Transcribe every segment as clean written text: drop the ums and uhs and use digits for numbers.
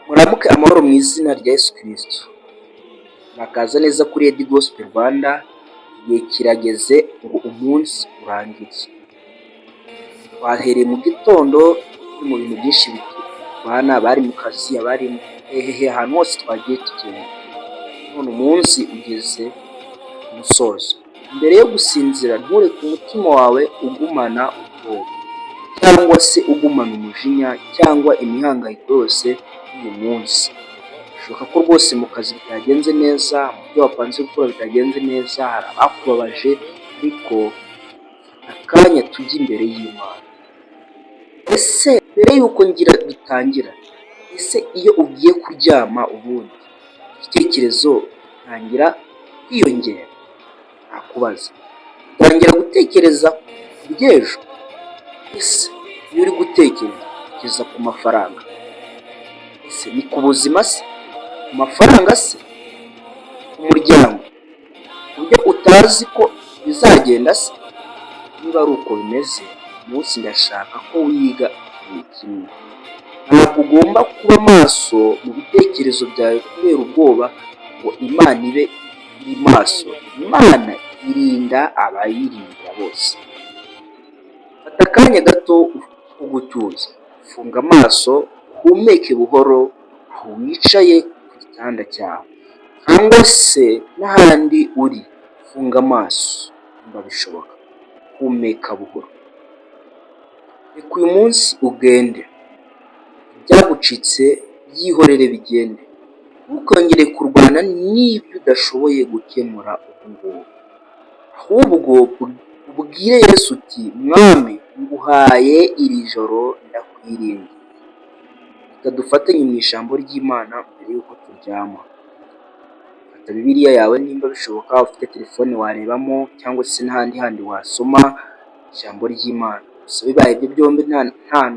Muramuke amahoro mu izina rya Yesu Kristo. Murakaza neza kuri Edi Gospel Rwanda, igihe kirageze ngo umunsi urangire. Twahereye mu gitondo turi mu bintu byinshi bitubana, abari mu kazi, abari ahantu hose twagiye tugenda. None umunsi ugeze ku musozo. Mbere yo gusinzira ntureke umutima wawe ugumana ubwoba cyangwa se ugumana umujinya cyangwa imihangayiko yose y'uyu munsi. Bishoboka ko rwose mu kazi bitagenze neza, mu byo wapanze gukora bitagenze neza, hari abakubabaje, ariko akanya tujya imbere y'Imana. Ese mbere y'uko bitangira, ese iyo ugiye kuryama ubundi igitekerezo tangira kwiyongera? Nakubaza, tangira gutekereza ku by'ejo. Ese iyo uri gutekereza ku mafaranga, ese ni ku buzima se, ku mafaranga se, ku muryango, ku byo utazi ko bizagenda se? Niba ari uko bimeze, umunsi ndashaka ko wiga ikintu kimwe. Ntabwo ugomba kuba maso mu bitekerezo byawe kubera ubwoba ngo Imana ibe iri maso. Imana irinda abayirinda bose. Fata akanya gato ko gutuza, funga amaso, uhumeke buhoro aho wicaye ku gitanda cyawe cyangwa se n'ahandi uri. Funga amaso niba bishoboka, humeka buhoro. Reka uyu munsi ugende, ibyagucitse byihorere bigende. Ntukongere kurwana n'ibyo udashoboye gukemura ubu ngubu, ahubwo ubwire Yesu uti Mwami nguhaye iri joro ndakwiringiye. Reka dufatanye mu ijambo ry'Imana mbere y'uko turyama. Fata Bibiliya yawe nimba bishoboka, ufite telefone warebamo cyangwa se n'ahandi handi wasoma ijambo ry'Imana. Gusa bibaye ibyo byombi nta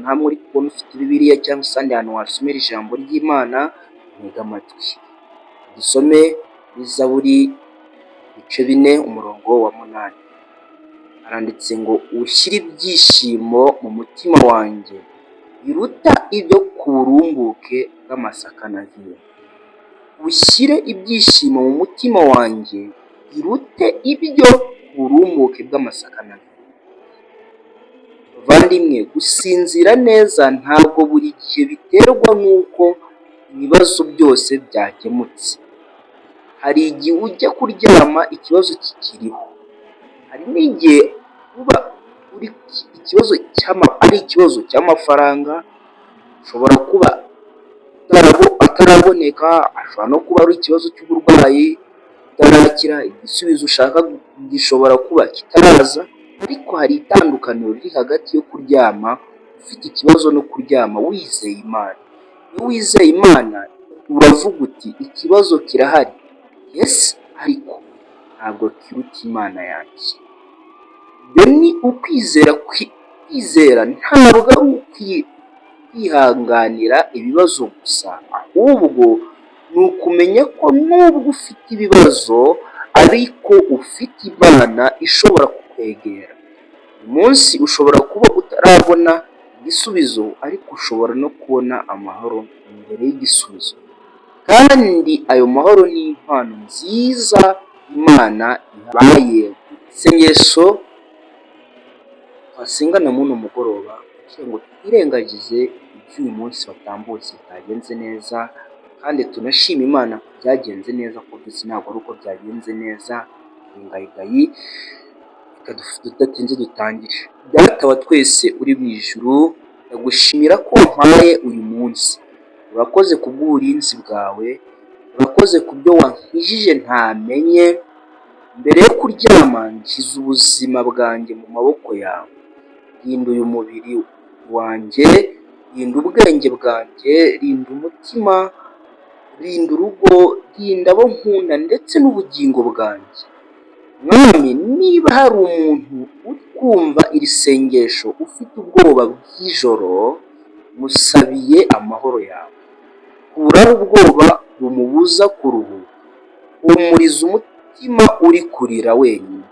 hamwe uri kubona ufite Bibiliya cyangwa se ahandi hantu wasomera ijambo ry'Imana, ntega amatwi. Dusome muri Zaburi ibice 4 umurongo wa 8. Haranditse ngo ushyire ibyishimo mu mutima wanjye biruta ibyo ku burumbuke bw'amasaka na vino. Ushyire ibyishimo mu mutima wanjye birute ibyo ku burumbuke bw'amasaka na vino. Bavandimwe, gusinzira neza ntabwo buri gihe biterwa n'uko ibibazo byose byakemutse. Hari igihe ujya kuryama ikibazo kikiriho. Hari n'igihe uba uri ari ikibazo cy'amafaranga, ushobora kuba ataraboneka, ashobora no kuba ari ikibazo cy'uburwayi utarakira, igisubizo ushaka gishobora kuba kitaraza. Ariko hari itandukaniro riri hagati yo kuryama ufite ikibazo no kuryama wizeye Imana. Iyo wizeye Imana uravuga uti ikibazo kirahari, yes, ariko ntabwo kiruta Imana yanjye. Ibyo ni ukwizera. Kwizera ntabwo ari kwihanganira ibibazo gusa, ahubwo ni ukumenya ko nubwo ufite ibibazo ariko ufite Imana ishobora kukwegera. Uyu munsi ushobora kuba utarabona igisubizo, ariko ushobora no kubona amahoro imbere y'igisubizo. Kandi ayo mahoro ni impano nziza Imana ihaye. Isengesho twasengana muno mugoroba kugira ngo twirengagize iby'uyu munsi watambutse bitagenze neza, kandi tunashima Imana ko byagenze neza, ko byose ntabwo ari uko byagenze neza. Ingayigayi, reka tudatinze dutangire. Data wa twese uri mu ijuru, ndagushimira ko wampaye uyu munsi. Urakoze ku bw'uburinzi bwawe, urakoze ku byo wankijije ntamenye. Mbere yo kuryama nshyize ubuzima bwanjye mu maboko yawe. Rinda uyu mubiri wanjye, rinda ubwenge bwanjye, rinda umutima, rinda urugo, rinda abo nkunda ndetse n'ubugingo bwanjye. Mwami, niba hari umuntu uri kumva iri sengesho ufite ubwoba bw'ijoro, musabiye amahoro yawe. Kuraho ubwoba bumubuza kuruhuka. Humuriza umutima uri kurira wenyine.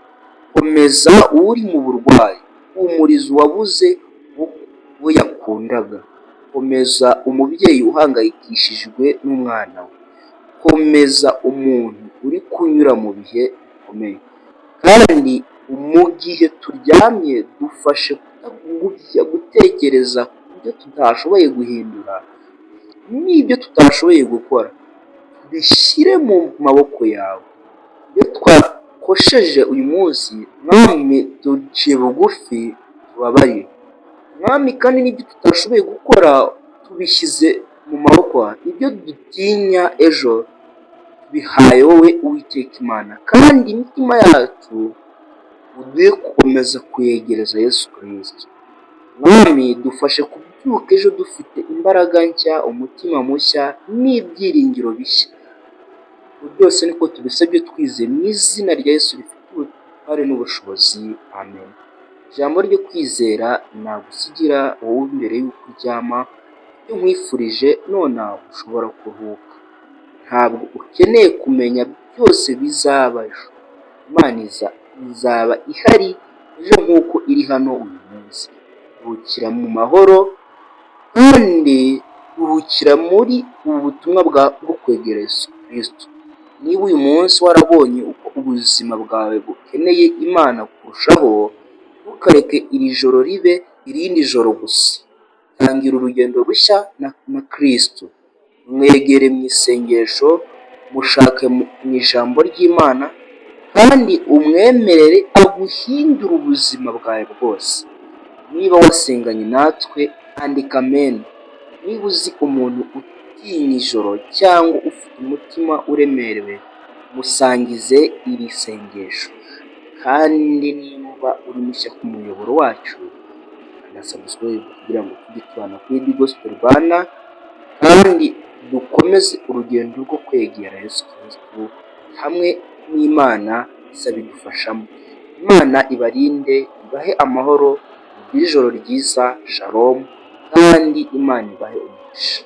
Komeza uri mu burwayi. Humuriza uwabuze uwo yakundaga. komeza umubyeyi uhangayikishijwe n'umwana we, komeza umuntu uri kunyura mu bihe bikomeye, kandi mu gihe turyamye dufashe kutagumya gutekereza ku byo tutashoboye guhindura n'ibyo tutashoboye gukora, bishyire mu maboko yawe. Ibyo twakosheje uyu munsi, mwami duciye bugufi tubabarire, mwami, kandi n'ibyo tutashoboye gukora tubishyize mu maboko yawe. Ibyo dutinya ejo bihaye wowe Uwiteka Imana, kandi imitima yacu uduhe gukomeza kuyegereza Yesu Kristo. Mwami, dufashe kubyuka ejo dufite imbaraga nshya, umutima mushya n'ibyiringiro bishya. Byose niko tubisabye twizeye mu izina rya Yesu rifite ubutware n'ubushobozi, amen. Ijambo ryo kwizera nagusigira wowe mbere y'uko uryama, iyo nkwifurije nonaha ushobora kuruhuka. Ntabwo ukeneye kumenya byose bizaba ejo. Imana izaba ihari ejo nk'uko iri hano uyu munsi. Ruhukira mu mahoro, kandi ruhukira muri ubu butumwa bwo kwegera Yesu Kristo. Niba uyu munsi warabonye uko ubuzima bwawe bukeneye Imana kurushaho, ntukareke iri joro ribe irindi joro gusa. Tangira urugendo rushya na Kristo. Mwegere mu isengesho, mushake mu ijambo ry'Imana, kandi umwemerere aguhindure ubuzima bwawe bwose. Niba wasenganye natwe, andika amen. Niba uzi umuntu utinya ijoro cyangwa ufite umutima uremerewe, musangize iri sengesho. Kandi niba uri mushya ku muyoboro wacu, kanda subscribe kugira ngo tujye tubana kuri The Gospel Rwanda, kandi dukomeze urugendo rwo kwegera Yesu Kristo hamwe n'Imana izabidufashamo. Imana ibarinde, ibahe amahoro, mugire ijoro ryiza, shalom, kandi Imana ibahe umugisha.